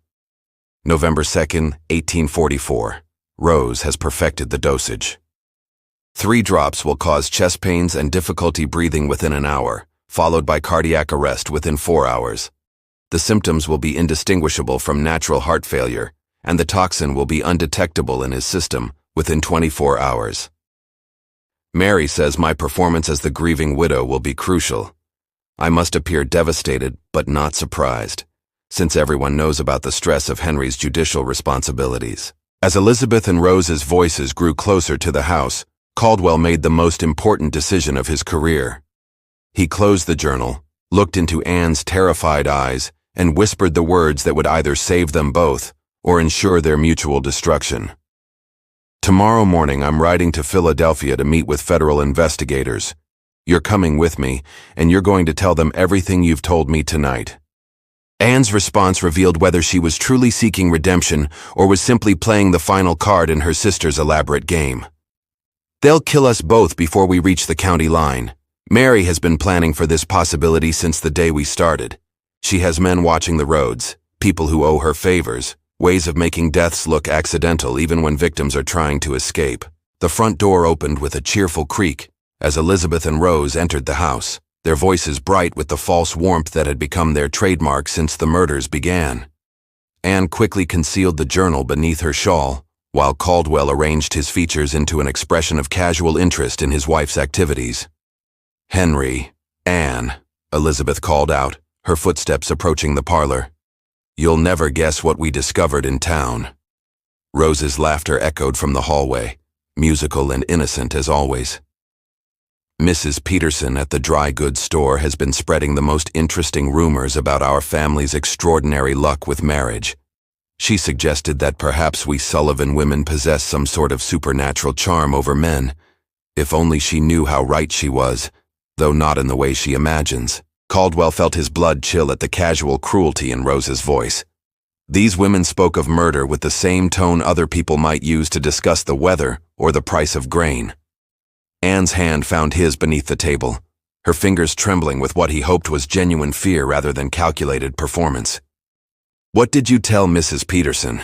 November 2nd, 1844. Rose has perfected the dosage. 3 drops will cause chest pains and difficulty breathing within an hour, followed by cardiac arrest within 4 hours. The symptoms will be indistinguishable from natural heart failure, and the toxin will be undetectable in his system within 24 hours. Mary says my performance as the grieving widow will be crucial. I must appear devastated but not surprised, since everyone knows about the stress of Henry's judicial responsibilities. As Elizabeth and Rose's voices grew closer to the house, Caldwell made the most important decision of his career. He closed the journal, looked into Anne's terrified eyes, and whispered the words that would either save them both or ensure their mutual destruction. Tomorrow morning I'm riding to Philadelphia to meet with federal investigators. You're coming with me, and you're going to tell them everything you've told me tonight. Anne's response revealed whether she was truly seeking redemption or was simply playing the final card in her sister's elaborate game. They'll kill us both before we reach the county line. Mary has been planning for this possibility since the day we started. She has men watching the roads, people who owe her favors, ways of making deaths look accidental even when victims are trying to escape. The front door opened with a cheerful creak as Elizabeth and Rose entered the house, their voices bright with the false warmth that had become their trademark since the murders began. Anne quickly concealed the journal beneath her shawl, while Caldwell arranged his features into an expression of casual interest in his wife's activities. "Henry, Anne," Elizabeth called out, her footsteps approaching the parlor. "You'll never guess what we discovered in town." Rose's laughter echoed from the hallway, musical and innocent as always. "Mrs. Peterson at the dry goods store has been spreading the most interesting rumors about our family's extraordinary luck with marriage. She suggested that perhaps we Sullivan women possess some sort of supernatural charm over men. If only she knew how right she was, though not in the way she imagines." Caldwell felt his blood chill at the casual cruelty in Rose's voice. These women spoke of murder with the same tone other people might use to discuss the weather or the price of grain. Anne's hand found his beneath the table, her fingers trembling with what he hoped was genuine fear rather than calculated performance. "What did you tell Mrs. Peterson?"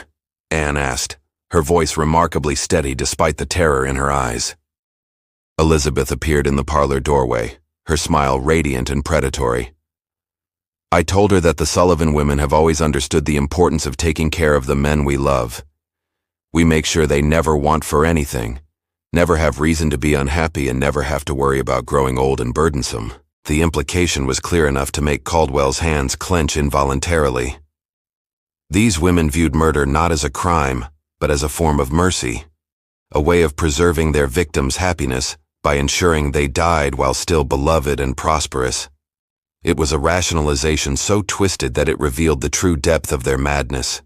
Anne asked, her voice remarkably steady despite the terror in her eyes. Elizabeth appeared in the parlor doorway, her smile radiant and predatory. "I told her that the Sullivan women have always understood the importance of taking care of the men we love. We make sure they never want for anything, never have reason to be unhappy, and never have to worry about growing old and burdensome." The implication was clear enough to make Caldwell's hands clench involuntarily. These women viewed murder not as a crime, but as a form of mercy, a way of preserving their victims' happiness by ensuring they died while still beloved and prosperous. It was a rationalization so twisted that it revealed the true depth of their madness.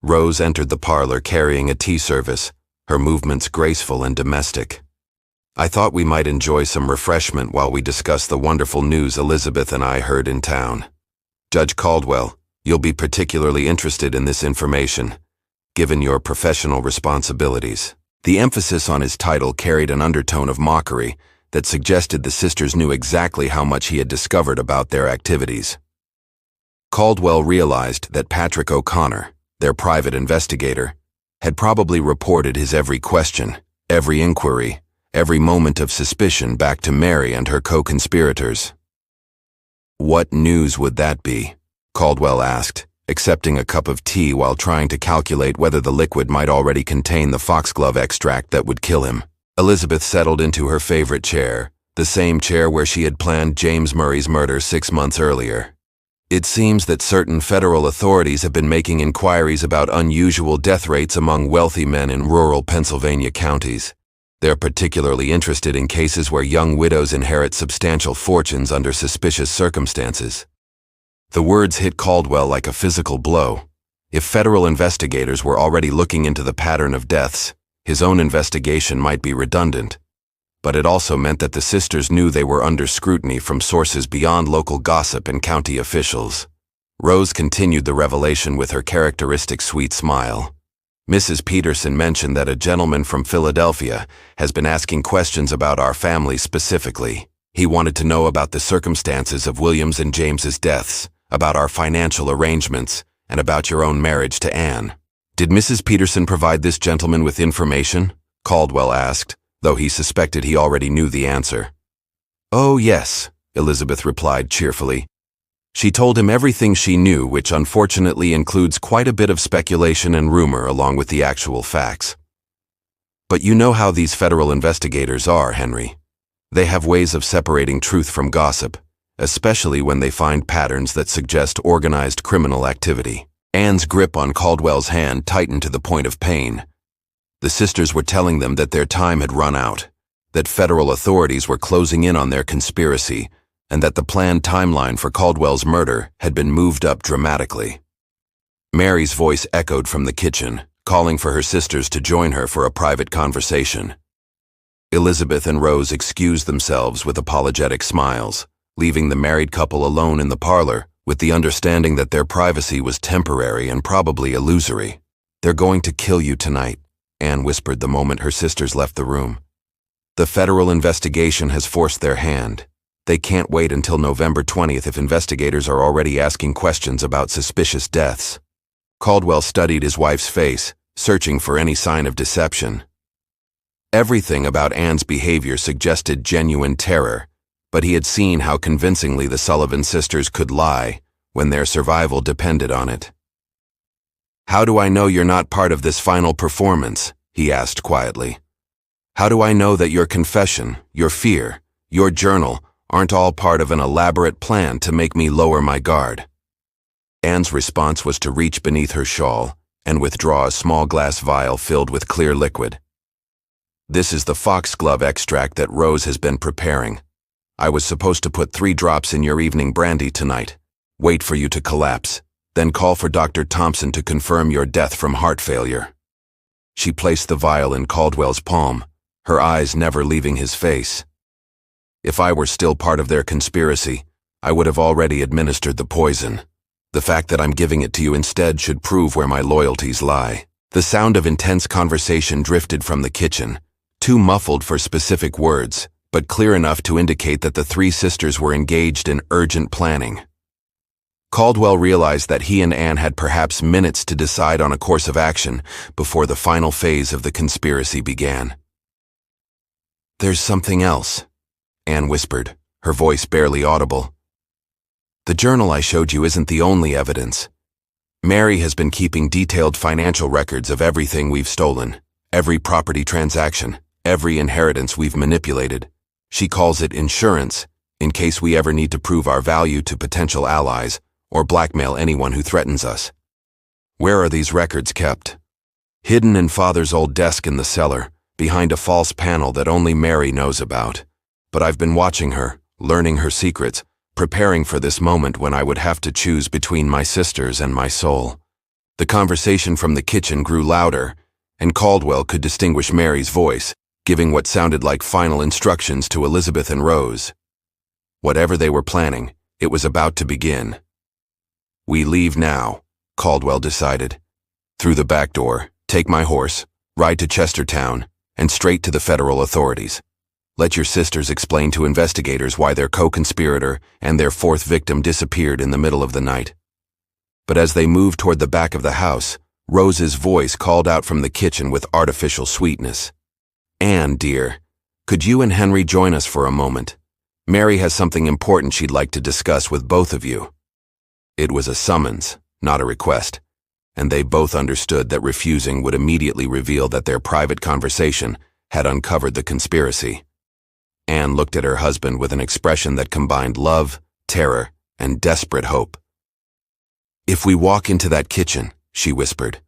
Rose entered the parlor carrying a tea service, her movements graceful and domestic. "I thought we might enjoy some refreshment while we discuss the wonderful news Elizabeth and I heard in town. Judge Caldwell, you'll be particularly interested in this information, given your professional responsibilities." The emphasis on his title carried an undertone of mockery that suggested the sisters knew exactly how much he had discovered about their activities. Caldwell realized that Patrick O'Connor, their private investigator, had probably reported his every question, every inquiry, every moment of suspicion back to Mary and her co-conspirators. "What news would that be?" Caldwell asked, accepting a cup of tea while trying to calculate whether the liquid might already contain the foxglove extract that would kill him. Elizabeth settled into her favorite chair, the same chair where she had planned James Murray's murder 6 months earlier. "It seems that certain federal authorities have been making inquiries about unusual death rates among wealthy men in rural Pennsylvania counties. They're particularly interested in cases where young widows inherit substantial fortunes under suspicious circumstances." The words hit Caldwell like a physical blow. If federal investigators were already looking into the pattern of deaths, his own investigation might be redundant. But it also meant that the sisters knew they were under scrutiny from sources beyond local gossip and county officials. Rose continued the revelation with her characteristic sweet smile. "Mrs. Peterson mentioned that a gentleman from Philadelphia has been asking questions about our family specifically. He wanted to know about the circumstances of William's and James's deaths, about our financial arrangements, and about your own marriage to Anne." "Did Mrs. Peterson provide this gentleman with information?" Caldwell asked, though he suspected he already knew the answer. "Oh, yes," Elizabeth replied cheerfully. "She told him everything she knew, which unfortunately includes quite a bit of speculation and rumor along with the actual facts. But you know how these federal investigators are, Henry. They have ways of separating truth from gossip, especially when they find patterns that suggest organized criminal activity." Anne's grip on Caldwell's hand tightened to the point of pain. The sisters were telling them that their time had run out, that federal authorities were closing in on their conspiracy, and that the planned timeline for Caldwell's murder had been moved up dramatically. Mary's voice echoed from the kitchen, calling for her sisters to join her for a private conversation. Elizabeth and Rose excused themselves with apologetic smiles, leaving the married couple alone in the parlor with the understanding that their privacy was temporary and probably illusory. "They're going to kill you tonight," Anne whispered the moment her sisters left the room. "The federal investigation has forced their hand. They can't wait until November 20th if investigators are already asking questions about suspicious deaths." Caldwell studied his wife's face, searching for any sign of deception. Everything about Anne's behavior suggested genuine terror, but he had seen how convincingly the Sullivan sisters could lie when their survival depended on it. "How do I know you're not part of this final performance?" he asked quietly. "How do I know that your confession, your fear, your journal aren't all part of an elaborate plan to make me lower my guard. Anne's response was to reach beneath her shawl and withdraw a small glass vial filled with clear liquid. This is the foxglove extract that Rose has been preparing. I was supposed to put 3 drops in your evening brandy tonight. Wait for you to collapse, then call for Dr. Thompson to confirm your death from heart failure. She placed the vial in Caldwell's palm, her eyes never leaving his face. If I were still part of their conspiracy, I would have already administered the poison. The fact that I'm giving it to you instead should prove where my loyalties lie. The sound of intense conversation drifted from the kitchen, too muffled for specific words, but clear enough to indicate that the 3 sisters were engaged in urgent planning. Caldwell realized that he and Anne had perhaps minutes to decide on a course of action before the final phase of the conspiracy began. "There's something else," Anne whispered, her voice barely audible. "The journal I showed you isn't the only evidence. Mary has been keeping detailed financial records of everything we've stolen, every property transaction, every inheritance we've manipulated. She calls it insurance, in case we ever need to prove our value to potential allies or blackmail anyone who threatens us. Where are these records kept? Hidden in Father's old desk in the cellar, behind a false panel that only Mary knows about. But I've been watching her, learning her secrets, preparing for this moment when I would have to choose between my sisters and my soul." The conversation from the kitchen grew louder, and Caldwell could distinguish Mary's voice, giving what sounded like final instructions to Elizabeth and Rose. Whatever they were planning, it was about to begin. "We leave now," Caldwell decided. "Through the back door, take my horse, ride to Chestertown, and straight to the federal authorities. Let your sisters explain to investigators why their co-conspirator and their 4th victim disappeared in the middle of the night." But as they moved toward the back of the house, Rose's voice called out from the kitchen with artificial sweetness. "Anne, dear, could you and Henry join us for a moment? Mary has something important she'd like to discuss with both of you." It was a summons, not a request, and they both understood that refusing would immediately reveal that their private conversation had uncovered the conspiracy. Anne looked at her husband with an expression that combined love, terror, and desperate hope. "If we walk into that kitchen," she whispered,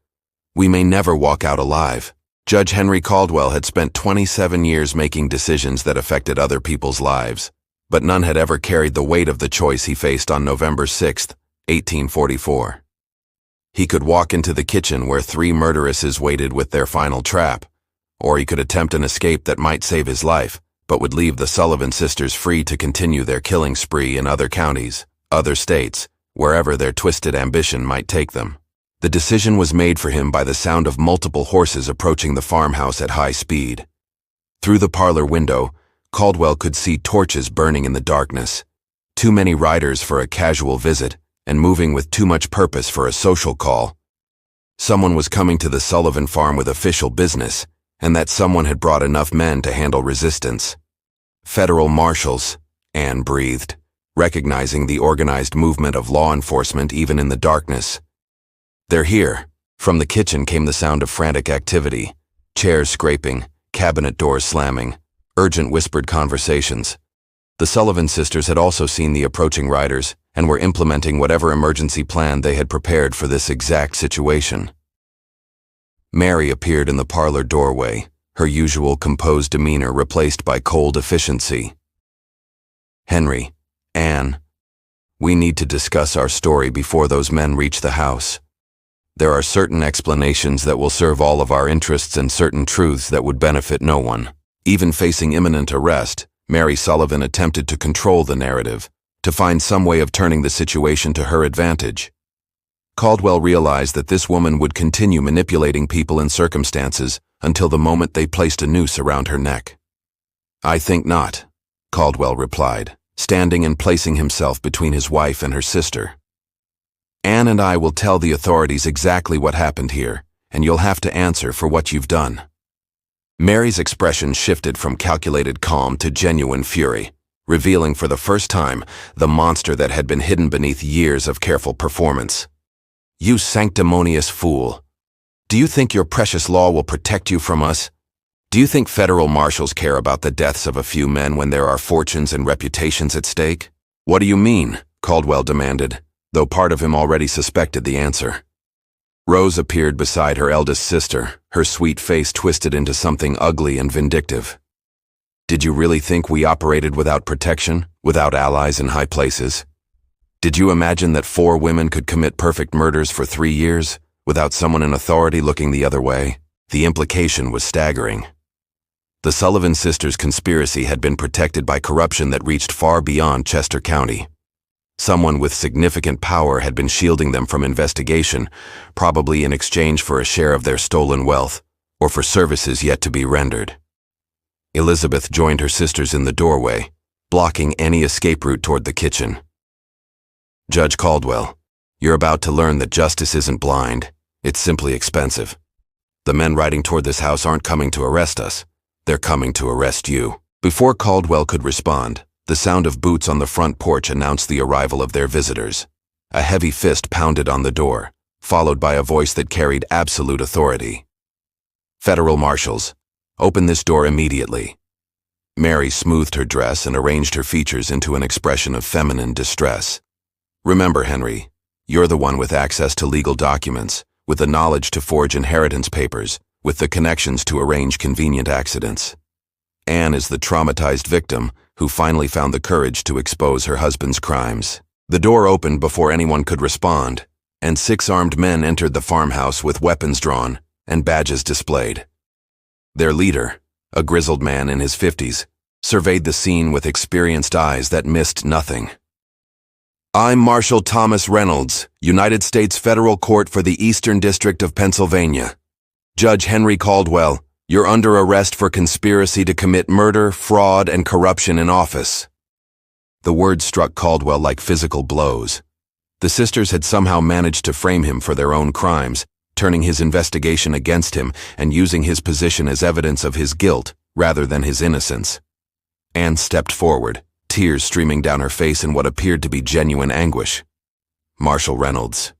"we may never walk out alive." Judge Henry Caldwell had spent 27 years making decisions that affected other people's lives, but none had ever carried the weight of the choice he faced on November 6, 1844. He could walk into the kitchen where 3 murderesses waited with their final trap, or he could attempt an escape that might save his life, but would leave the Sullivan sisters free to continue their killing spree in other counties, other states, wherever their twisted ambition might take them. The decision was made for him by the sound of multiple horses approaching the farmhouse at high speed. Through the parlor window, Caldwell could see torches burning in the darkness. Too many riders for a casual visit, and moving with too much purpose for a social call. Someone was coming to the Sullivan farm with official business, and that someone had brought enough men to handle resistance. "Federal marshals," Anne breathed, recognizing the organized movement of law enforcement even in the darkness. "They're here." From the kitchen came the sound of frantic activity, chairs scraping, cabinet doors slamming, urgent whispered conversations. The Sullivan sisters had also seen the approaching riders and were implementing whatever emergency plan they had prepared for this exact situation. Mary appeared in the parlor doorway, her usual composed demeanor replaced by cold efficiency. "Henry, Anne, we need to discuss our story before those men reach the house. There are certain explanations that will serve all of our interests and certain truths that would benefit no one." Even facing imminent arrest, Mary Sullivan attempted to control the narrative, to find some way of turning the situation to her advantage. Caldwell realized that this woman would continue manipulating people and circumstances until the moment they placed a noose around her neck. "I think not," Caldwell replied, standing and placing himself between his wife and her sister. "Anne and I will tell the authorities exactly what happened here, and you'll have to answer for what you've done." Mary's expression shifted from calculated calm to genuine fury, revealing for the first time the monster that had been hidden beneath years of careful performance. "You sanctimonious fool! Do you think your precious law will protect you from us? Do you think federal marshals care about the deaths of a few men when there are fortunes and reputations at stake? What do you mean? Caldwell demanded, though part of him already suspected the answer. Rose appeared beside her eldest sister, her sweet face twisted into something ugly and vindictive. Did you really think we operated without protection, without allies in high places? Did you imagine that 4 women could commit perfect murders for 3 years, without someone in authority looking the other way? The implication was staggering. The Sullivan sisters' conspiracy had been protected by corruption that reached far beyond Chester County. Someone with significant power had been shielding them from investigation, probably in exchange for a share of their stolen wealth, or for services yet to be rendered. Elizabeth joined her sisters in the doorway, blocking any escape route toward the kitchen. Judge Caldwell, you're about to learn that justice isn't blind, it's simply expensive. The men riding toward this house aren't coming to arrest us, they're coming to arrest you. Before Caldwell could respond, the sound of boots on the front porch announced the arrival of their visitors. A heavy fist pounded on the door, followed by a voice that carried absolute authority. Federal marshals, open this door immediately. Mary smoothed her dress and arranged her features into an expression of feminine distress. Remember, Henry, you're the one with access to legal documents, with the knowledge to forge inheritance papers, with the connections to arrange convenient accidents. Anne is the traumatized victim who finally found the courage to expose her husband's crimes. The door opened before anyone could respond, and 6 armed men entered the farmhouse with weapons drawn and badges displayed. Their leader, a grizzled man in his 50s, surveyed the scene with experienced eyes that missed nothing. I'm Marshal Thomas Reynolds, United States Federal Court for the Eastern District of Pennsylvania. Judge Henry Caldwell, you're under arrest for conspiracy to commit murder, fraud, and corruption in office. The words struck Caldwell like physical blows. The sisters had somehow managed to frame him for their own crimes, turning his investigation against him and using his position as evidence of his guilt rather than his innocence. Anne stepped forward, tears streaming down her face in what appeared to be genuine anguish. Marshal Reynolds,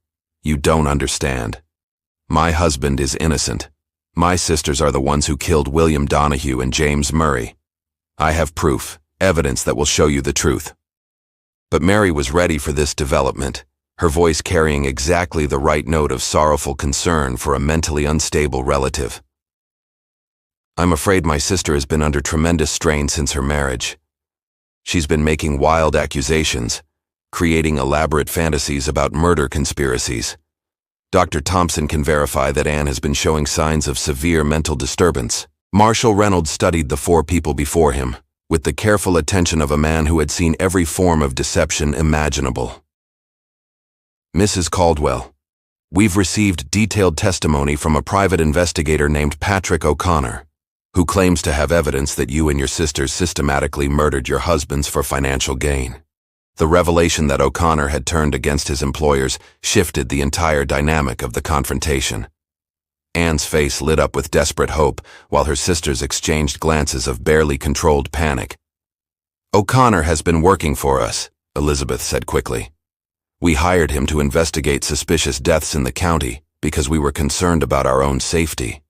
you don't understand. My husband is innocent. My sisters are the ones who killed William Donahue and James Murray. I have proof, evidence that will show you the truth. But Mary was ready for this development, her voice carrying exactly the right note of sorrowful concern for a mentally unstable relative. I'm afraid my sister has been under tremendous strain since her marriage. She's been making wild accusations, creating elaborate fantasies about murder conspiracies. Dr. Thompson can verify that Anne has been showing signs of severe mental disturbance. Marshal Reynolds studied the 4 people before him, with the careful attention of a man who had seen every form of deception imaginable. Mrs. Caldwell, we've received detailed testimony from a private investigator named Patrick O'Connor, who claims to have evidence that you and your sisters systematically murdered your husbands for financial gain. The revelation that O'Connor had turned against his employers shifted the entire dynamic of the confrontation. Anne's face lit up with desperate hope, while her sisters exchanged glances of barely controlled panic. O'Connor has been working for us, Elizabeth said quickly. We hired him to investigate suspicious deaths in the county because we were concerned about our own safety.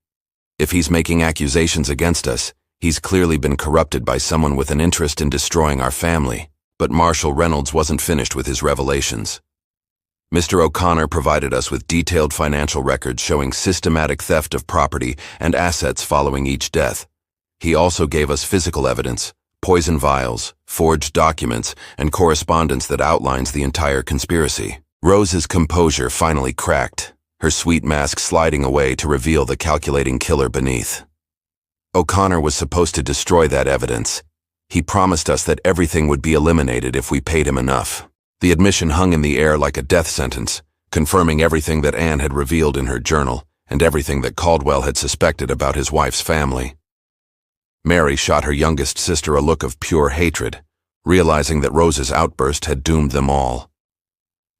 If he's making accusations against us, he's clearly been corrupted by someone with an interest in destroying our family. But Marshal Reynolds wasn't finished with his revelations. Mr. O'Connor provided us with detailed financial records showing systematic theft of property and assets following each death. He also gave us physical evidence, poison vials, forged documents, and correspondence that outlines the entire conspiracy. Rose's composure finally cracked, her sweet mask sliding away to reveal the calculating killer beneath. O'Connor was supposed to destroy that evidence. He promised us that everything would be eliminated if we paid him enough. The admission hung in the air like a death sentence, confirming everything that Anne had revealed in her journal and everything that Caldwell had suspected about his wife's family. Mary shot her youngest sister a look of pure hatred, realizing that Rose's outburst had doomed them all.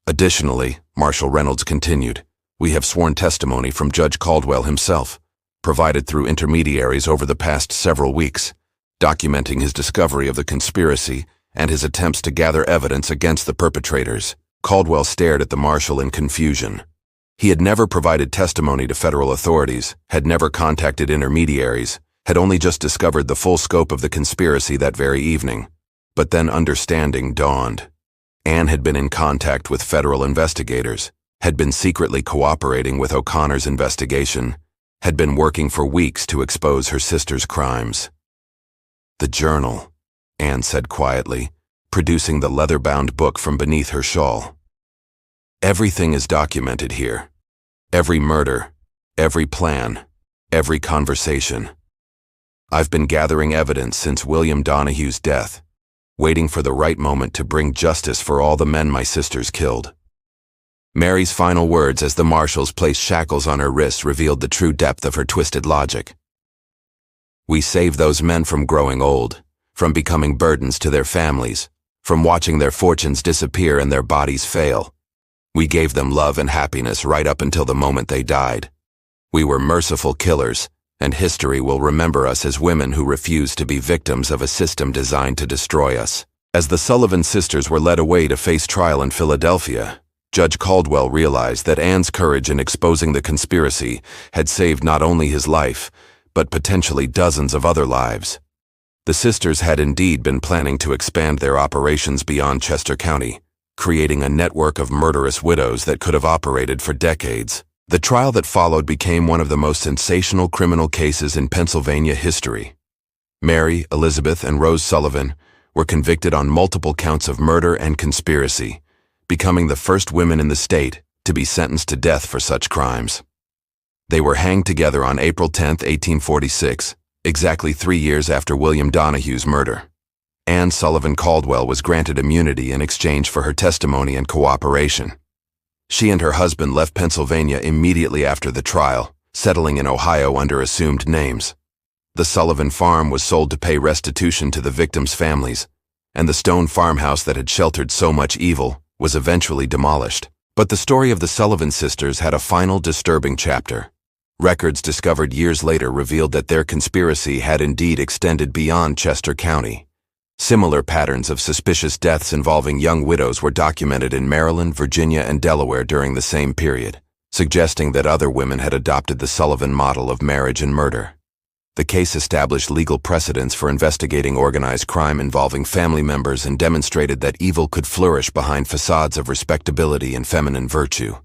Additionally, Marshal Reynolds continued, we have sworn testimony from Judge Caldwell himself, provided through intermediaries over the past several weeks, documenting his discovery of the conspiracy and his attempts to gather evidence against the perpetrators. Caldwell stared at the marshal in confusion. He had never provided testimony to federal authorities, had never contacted intermediaries, had only just discovered the full scope of the conspiracy that very evening. But then understanding dawned. Anne had been in contact with federal investigators, had been secretly cooperating with O'Connor's investigation, had been working for weeks to expose her sister's crimes. "The journal," Anne said quietly, producing the leather-bound book from beneath her shawl. "Everything is documented here. Every murder, every plan, every conversation. I've been gathering evidence since William Donahue's death, waiting for the right moment to bring justice for all the men my sisters killed." Mary's final words as the marshals placed shackles on her wrists revealed the true depth of her twisted logic. "We saved those men from growing old, from becoming burdens to their families, from watching their fortunes disappear and their bodies fail. We gave them love and happiness right up until the moment they died. We were merciful killers, and history will remember us as women who refused to be victims of a system designed to destroy us." As the Sullivan sisters were led away to face trial in Philadelphia, Judge Caldwell realized that Anne's courage in exposing the conspiracy had saved not only his life, but potentially dozens of other lives. The sisters had indeed been planning to expand their operations beyond Chester County, creating a network of murderous widows that could have operated for decades. The trial that followed became one of the most sensational criminal cases in Pennsylvania history. Mary, Elizabeth, and Rose Sullivan were convicted on multiple counts of murder and conspiracy, becoming the first women in the state to be sentenced to death for such crimes. They were hanged together on April 10, 1846, exactly 3 years after William Donahue's murder. Anne Sullivan Caldwell was granted immunity in exchange for her testimony and cooperation. She and her husband left Pennsylvania immediately after the trial, settling in Ohio under assumed names. The Sullivan farm was sold to pay restitution to the victims' families, and the stone farmhouse that had sheltered so much evil was eventually demolished. But the story of the Sullivan sisters had a final disturbing chapter. Records discovered years later revealed that their conspiracy had indeed extended beyond Chester County. Similar patterns of suspicious deaths involving young widows were documented in Maryland, Virginia, and Delaware during the same period, suggesting that other women had adopted the Sullivan model of marriage and murder. The case established legal precedents for investigating organized crime involving family members and demonstrated that evil could flourish behind facades of respectability and feminine virtue.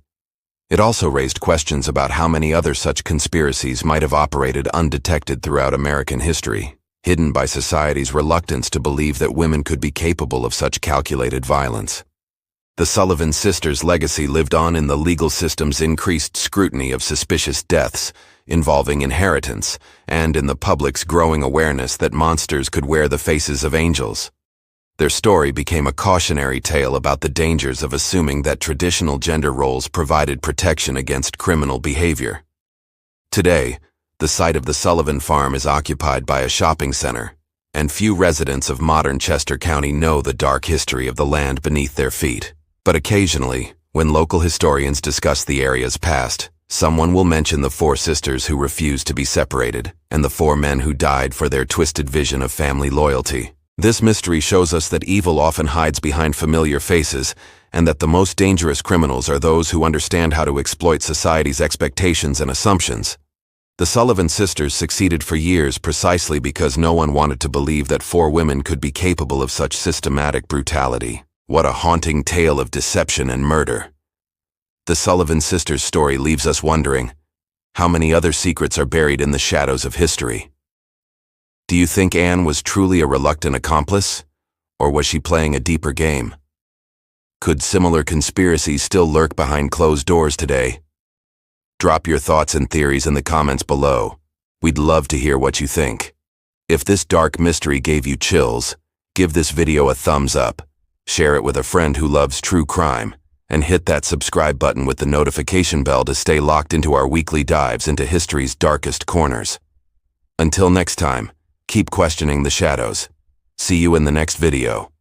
It also raised questions about how many other such conspiracies might have operated undetected throughout American history, hidden by society's reluctance to believe that women could be capable of such calculated violence. The Sullivan sisters' legacy lived on in the legal system's increased scrutiny of suspicious deaths involving inheritance, and in the public's growing awareness that monsters could wear the faces of angels. Their story became a cautionary tale about the dangers of assuming that traditional gender roles provided protection against criminal behavior. Today, the site of the Sullivan farm is occupied by a shopping center, and few residents of modern Chester County know the dark history of the land beneath their feet. But occasionally, when local historians discuss the area's past, someone will mention the 4 sisters who refused to be separated, and the 4 men who died for their twisted vision of family loyalty. This mystery shows us that evil often hides behind familiar faces, and that the most dangerous criminals are those who understand how to exploit society's expectations and assumptions. The Sullivan sisters succeeded for years precisely because no one wanted to believe that 4 women could be capable of such systematic brutality. What a haunting tale of deception and murder. The Sullivan sisters' story leaves us wondering, how many other secrets are buried in the shadows of history? Do you think Anne was truly a reluctant accomplice, or was she playing a deeper game? Could similar conspiracies still lurk behind closed doors today? Drop your thoughts and theories in the comments below. We'd love to hear what you think. If this dark mystery gave you chills, give this video a thumbs up, share it with a friend who loves true crime, and hit that subscribe button with the notification bell to stay locked into our weekly dives into history's darkest corners. Until next time, keep questioning the shadows. See you in the next video.